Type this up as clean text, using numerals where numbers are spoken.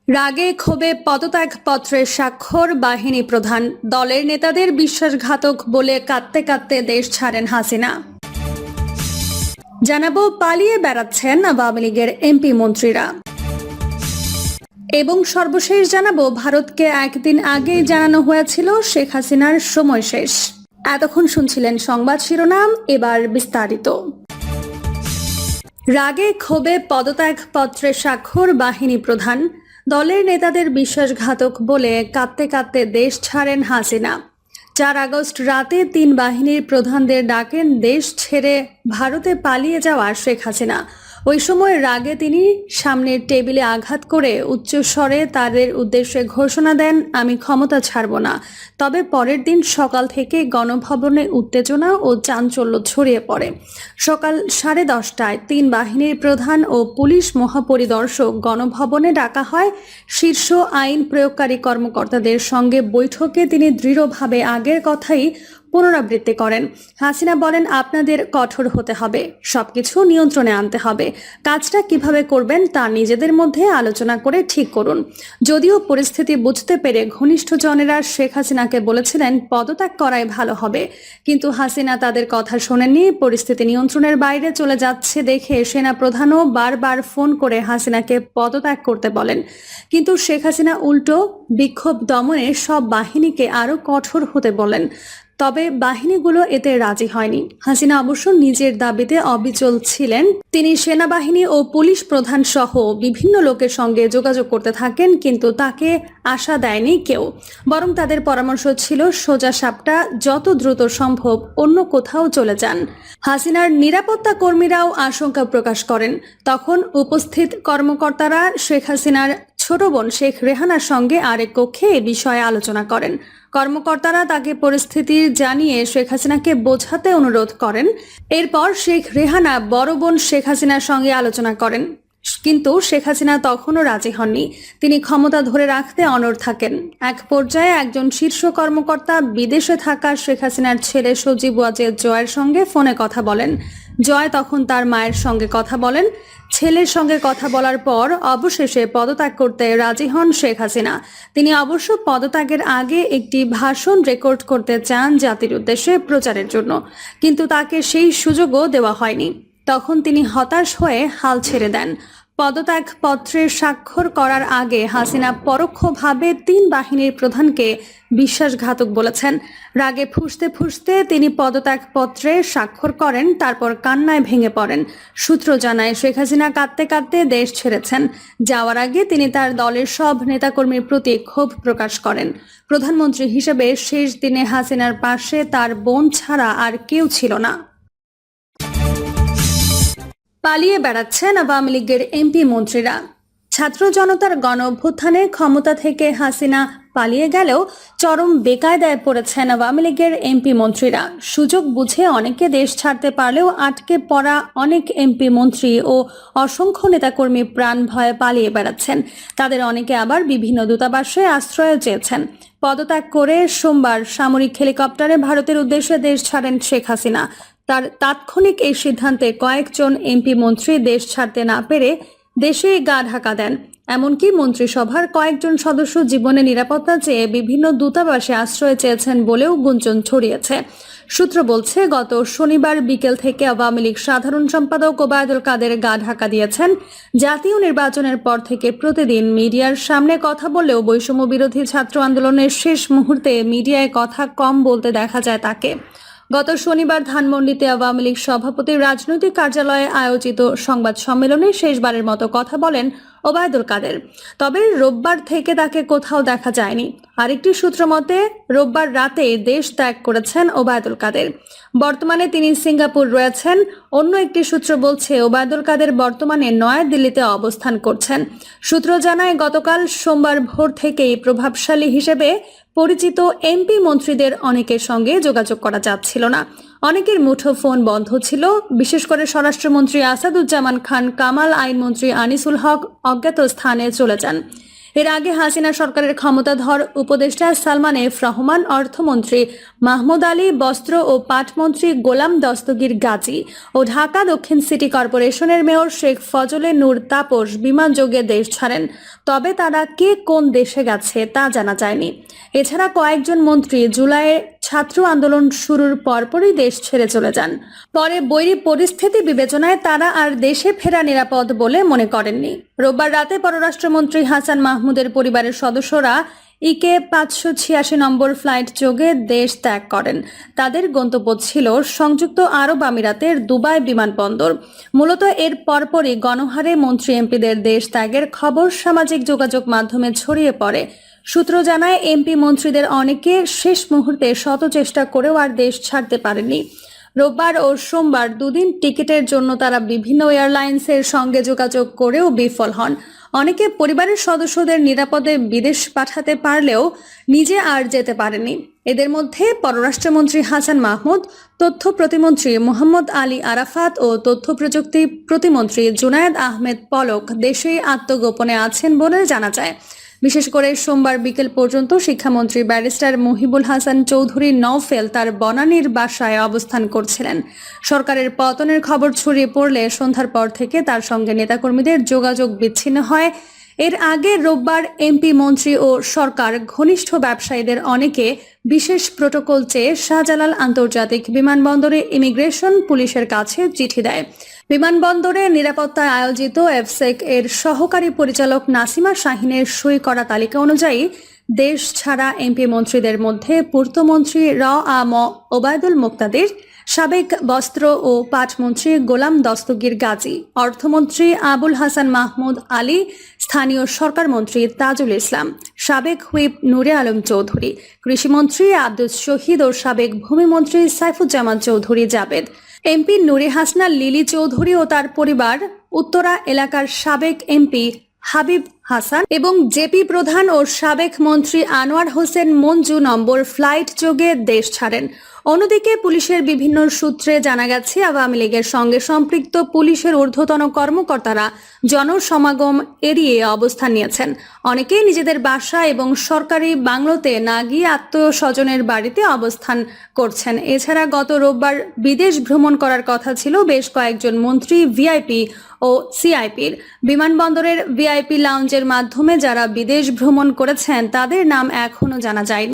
রাগে ক্ষোভে পদত্যাগপত্রে স্বাক্ষর বাহিনী প্রধান, দলের নেতাদের বিশ্বাসঘাতক বলে কাঁদতে কাঁদতে দেশ ছাড়েন হাসিনা। জানাবো পালিয়ে বেড়াচ্ছেন আওয়ামী লীগের এমপি মন্ত্রীরা এবং সর্বশেষ জানাবো ভারতকে একদিন আগেই জানানো হয়েছিল শেখ হাসিনার সময় শেষ। এতক্ষণ শুনছিলেন সংবাদ শিরোনাম, এবার বিস্তারিত। রাগে ক্ষোভে পদত্যাগপত্রে স্বাক্ষর বাহিনী প্রধান, দলের নেতাদের বিশ্বাসঘাতক বলে কাঁদতে কাঁদতে দেশ ছাড়েন হাসিনা। 4 আগস্ট রাতে 3 বাহিনীর প্রধানদের ডাকেন দেশ ছেড়ে ভারতে পালিয়ে যাওয়া শেখ হাসিনা। ওই সময় রাগে তিনি সামনের টেবিলে আঘাত করে উচ্চস্বরে তাদের উদ্দেশ্যে ঘোষণা দেন, আমি ক্ষমতা ছাড়ব না। তবে পরের দিন সকাল থেকে গণভবনে উত্তেজনা ও চাঞ্চল্য ছড়িয়ে পড়ে। সকাল 10:30টায় 3 বাহিনীর প্রধান ও পুলিশ মহাপরিদর্শক গণভবনে ডাকা হয়। শীর্ষ আইন প্রয়োগকারী কর্মকর্তাদের সঙ্গে বৈঠকে তিনি দৃঢ়ভাবে আগের কথাই পুনরাবৃত্তি করেন। হাসিনা বলেন, আপনাদের কঠোর হতে হবে, সবকিছু নিয়ন্ত্রণে আনতে হবে। কাজটা কিভাবে করবেন তা নিজেদের মধ্যে আলোচনা করে ঠিক করুন। যদিও পরিস্থিতি বুঝতে পেরে ঘনিষ্ঠজনেরা শেখ হাসিনাকে বলেছিলেন পদত্যাগ করাই ভালো হবে, কিন্তু হাসিনা তাদের কথা শোনেননি। পরিস্থিতি নিয়ন্ত্রণের বাইরে চলে যাচ্ছে দেখে সেনা প্রধানও বারবার ফোন করে হাসিনাকে পদত্যাগ করতে বলেন, কিন্তু শেখ হাসিনা উল্টো বিক্ষোভ দমনে সব বাহিনীকে আরও কঠোর হতে বলেন। তবে বাহিনীগুলো এতে রাজি হয়নি। হাসিনা অবশ্য নিজের দাবিতে অবিচল ছিলেন। তিনি সেনাবাহিনী ও পুলিশ প্রধান সহ বিভিন্ন লোকের সঙ্গে যোগাযোগ করতে থাকেন, কিন্তু তাকে আশা দেয়নি কেউ। বরং তাদের পরামর্শ ছিল সোজা সাপটা যত দ্রুত সম্ভব অন্য কোথাও চলে যান। হাসিনার নিরাপত্তা কর্মীরাও আশঙ্কা প্রকাশ করেন। তখন উপস্থিত কর্মকর্তারা শেখ হাসিনার ছোট বোন শেখ রেহানার সঙ্গে আরেক কক্ষে এ বিষয়ে আলোচনা করেন। কর্মকর্তারা তাকে পরিস্থিতি জানিয়ে শেখ হাসিনাকে বোঝাতে অনুরোধ করেন। এরপর শেখ রেহানা বড় বোন শেখ হাসিনার সঙ্গে আলোচনা করেন, কিন্তু শেখ হাসিনা তখনও রাজি হননি। তিনি ক্ষমতা ধরে রাখতে অনড় থাকেন। এক পর্যায়ে একজন শীর্ষ কর্মকর্তা বিদেশে থাকা শেখ হাসিনার ছেলে সজীব ওয়াজেদ জয়ের সঙ্গে ফোনে কথা বলেন। জয় তখন তার মায়ের সঙ্গে কথা বলেন। ছেলের সঙ্গে কথা বলার পর অবশেষে পদত্যাগ করতে রাজি হন শেখ হাসিনা। তিনি অবশ্য পদত্যাগের আগে একটি ভাষণ রেকর্ড করতে চান জাতির উদ্দেশ্যে প্রচারের জন্য, কিন্তু তাকে সেই সুযোগও দেওয়া হয়নি। তখন তিনি হতাশ হয়ে হাল ছেড়ে দেন। পদত্যাগপত্রে স্বাক্ষর করার আগে হাসিনা পরোক্ষভাবে 3 বাহিনীর প্রধানকে বিশ্বাসঘাতক বলেছেন। রাগে ফুঁসতে ফুঁসতে তিনি পদত্যাগপত্রে স্বাক্ষর করেন, তারপর কান্নায় ভেঙে পড়েন। সূত্র জানায়, শেখ হাসিনা কাঁদতে কাঁদতে দেশ ছেড়েছেন। যাওয়ার আগে তিনি তার দলের সব নেতাকর্মীর প্রতি ক্ষোভ প্রকাশ করেন। প্রধানমন্ত্রী হিসেবে শেষ দিনে হাসিনার পাশে তার বোন ছাড়া আর কেউ ছিল না। পালিয়ে বেড়াচ্ছেন আওয়ামী লীগের এমপি মন্ত্রীরা। ছাত্র জনতার গণ অভ্যুত্থানে ক্ষমতা থেকে হাসিনা পালিয়ে গেলেও চরম বেকায়দায় পড়েছেন আওয়ামী লীগের এমপি মন্ত্রীরা। সুযোগ বুঝে অনেকে দেশ ছাড়তে পারলেও আটকে পড়া অনেক এমপি মন্ত্রী ও অসংখ্য নেতাকর্মী প্রাণ ভয়ে পালিয়ে বেড়াচ্ছেন। তাদের অনেকে আবার বিভিন্ন দূতাবাসে আশ্রয় চেয়েছেন। পদত্যাগ করে সোমবার সামরিক হেলিকপ্টারে ভারতের উদ্দেশ্যে দেশ ছাড়েন শেখ হাসিনা। তার তাৎক্ষণিক এই সিদ্ধান্তে কয়েকজন এমপি মন্ত্রী দেশ ছাড়তে না পেরে দেশে গা ঢাকা দেন। এমনকি মন্ত্রিসভার কয়েকজন সদস্য জীবনে নিরাপত্তা চেয়ে বিভিন্ন দূতাবাসে আশ্রয় চেয়েছেন বলেও গুঞ্জন ছড়িয়েছে। সূত্র বলছে, গত শনিবার বিকেল থেকে আওয়ামী লীগ সাধারণ সম্পাদক ওবায়দুল কাদের গা ঢাকা দিয়েছেন। জাতীয় নির্বাচনের পর থেকে প্রতিদিন মিডিয়ার সামনে কথা বললেও বৈষম্য বিরোধী ছাত্র আন্দোলনের শেষ মুহূর্তে মিডিয়ায় কথা কম বলতে দেখা যায় তাকে। গত শনিবার ধানমন্ডিতে আওয়ামী লীগ সভাপতির রাজনৈতিক কার্যালয়ে আয়োজিত সংবাদ সম্মেলনে শেষবারের মতো কথা বলেন ওবায়দুল কাদের। তবে রোববার থেকে তাকে কোথাও দেখা যায়নি। আরেকটি সূত্র মতে রোববার রাতে দেশ ত্যাগ করেছেন ওবায়দুল কাদের। বর্তমানে তিনি সিঙ্গাপুর রয়েছেন। অন্য একটি সূত্র বলছে ওবায়দুল কাদের বর্তমানে নয়াদিল্লিতে অবস্থান করছেন। সূত্র জানায়, গতকাল সোমবার ভোর থেকেই প্রভাবশালী হিসেবে পরিচিত এমপি মন্ত্রীদের অনেকের সঙ্গে যোগাযোগ করা যাচ্ছিল না। অনেকের মুঠো ফোন বন্ধ ছিল। বিশেষ করে স্বরাষ্ট্রমন্ত্রী আসাদুজ্জামান খান কামাল, আইনমন্ত্রী আনিসুল হক অজ্ঞাত স্থানে চলে যান। এর আগে হাসিনা সরকারের ক্ষমতাধর উপদেষ্টা সালমান এফ রহমান, অর্থমন্ত্রী মাহমুদ আলী, বস্ত্র ও পাট মন্ত্রী গোলাম দস্তগীর গাজী ও ঢাকা দক্ষিণ সিটি কর্পোরেশনের মেয়র শেখ ফজলে নূর তাপস বিমানযোগে দেশ ছাড়েন। তবে তারা কে কোন দেশে গেছে তা জানা যায়নি। এছাড়া কয়েকজন মন্ত্রী জুলাইয়ে ছাত্র আন্দোলন শুরুর পরপরই দেশ ছেড়ে চলে যান। পরে বৈরী পরিস্থিতি বিবেচনায় তারা আর দেশে ফেরা নিরাপদ বলে মনে করেননি। রোববার রাতে পররাষ্ট্রমন্ত্রী হাসান মাহমুদের পরিবারের সদস্যরা ইকে 586 নম্বর ফ্লাইট যোগে দেশ ত্যাগ করেন। তাদের গন্তব্য ছিল সংযুক্ত আরব আমিরাতের দুবাই বিমানবন্দর। মূলত এর পরপরই গণহারে মন্ত্রী এমপিদের দেশ ত্যাগের খবর সামাজিক যোগাযোগ মাধ্যমে ছড়িয়ে পড়ে। সূত্র জানায়, এমপি মন্ত্রীদের অনেকে শেষ মুহূর্তে শত চেষ্টা করেও আর দেশ ছাড়তে পারেননি। রোববার ও সোমবার দুদিন টিকিটের জন্য তারা বিভিন্ন এয়ারলাইন্সের সঙ্গে যোগাযোগ করেও বিফল হন। অনেকে পরিবারের সদস্যদের নিরাপদে বিদেশ পাঠাতে পারলেও নিজে আর যেতে পারেনি। এদের মধ্যে পররাষ্ট্রমন্ত্রী হাসান মাহমুদ, তথ্য প্রতিমন্ত্রী মোহাম্মদ আলী আরাফাত ও তথ্য প্রযুক্তি প্রতিমন্ত্রী জুনায়েদ আহমেদ পলক দেশেই আত্মগোপনে আছেন বলে জানা যায়। বিশেষ করে সোমবার বিকেল পর্যন্ত শিক্ষামন্ত্রী ব্যারিস্টার মহিবুল হাসান চৌধুরী নওফেল তার বনানীর বাসায় অবস্থান করছিলেন। সরকারের পতনের খবর ছড়িয়ে পড়লে সন্ধ্যার পর থেকে তার সঙ্গে নেতাকর্মীদের যোগাযোগ বিচ্ছিন্ন হয়। এর আগে রোববার এমপি মন্ত্রী ও সরকার ঘনিষ্ঠ ব্যবসায়ীদের অনেকে বিশেষ প্রটোকল চেয়ে শাহজালাল আন্তর্জাতিক বিমানবন্দরে ইমিগ্রেশন পুলিশের কাছে চিঠি দেয়। বিমানবন্দরে নিরাপত্তায় আয়োজিত এফসেক এর সহকারী পরিচালক নাসিমা শাহিনের সই করা তালিকা অনুযায়ী দেশ ছাড়া এমপি মন্ত্রীদের মধ্যে পূর্তমন্ত্রী আ.ম ওবায়দুল মুক্তাদির, সাবেক বস্ত্র ও পাট মন্ত্রী গোলাম দস্তগীর গাজী, অর্থমন্ত্রী আবুল হাসান মাহমুদ আলী, স্থানীয় সরকার মন্ত্রী তাজুল ইসলাম, সাবেক হুইপ নূরে আলম চৌধুরী, কৃষিমন্ত্রী আব্দুস শহীদ ও সাবেক ভূমিমন্ত্রী সাইফুজ্জামান চৌধুরী জাবেদ, এমপি নুরে হাসনা লিলি চৌধুরী ও তার পরিবার, উত্তরা এলাকার সাবেক এমপি হাবিব হাসান এবং জেপি প্রধান ও সাবেক মন্ত্রী আনোয়ার হোসেন মঞ্জু নম্বর ফ্লাইট যোগে দেশ ছাড়েন। অন্যদিকে পুলিশের বিভিন্ন সূত্রে জানা গেছে, আওয়ামী লীগের সঙ্গে সম্পৃক্ত পুলিশের ঊর্ধ্বতন কর্মকর্তারা জনসমাগম এড়িয়ে অবস্থান নিয়েছেন। অনেকেই নিজেদের বাসা এবং সরকারি বাংলোতে না গিয়ে আত্মীয় স্বজনের বাড়িতে অবস্থান করছেন। এছাড়া গত রোববার বিদেশ ভ্রমণ করার কথা ছিল বেশ কয়েকজন মন্ত্রী, ভিআইপি ও সিআইপির। বিমানবন্দরের ভিআইপি লাউঞ্জের মাধ্যমে যারা বিদেশ ভ্রমণ করেছেন তাদের নাম এখনো জানা যায়নি।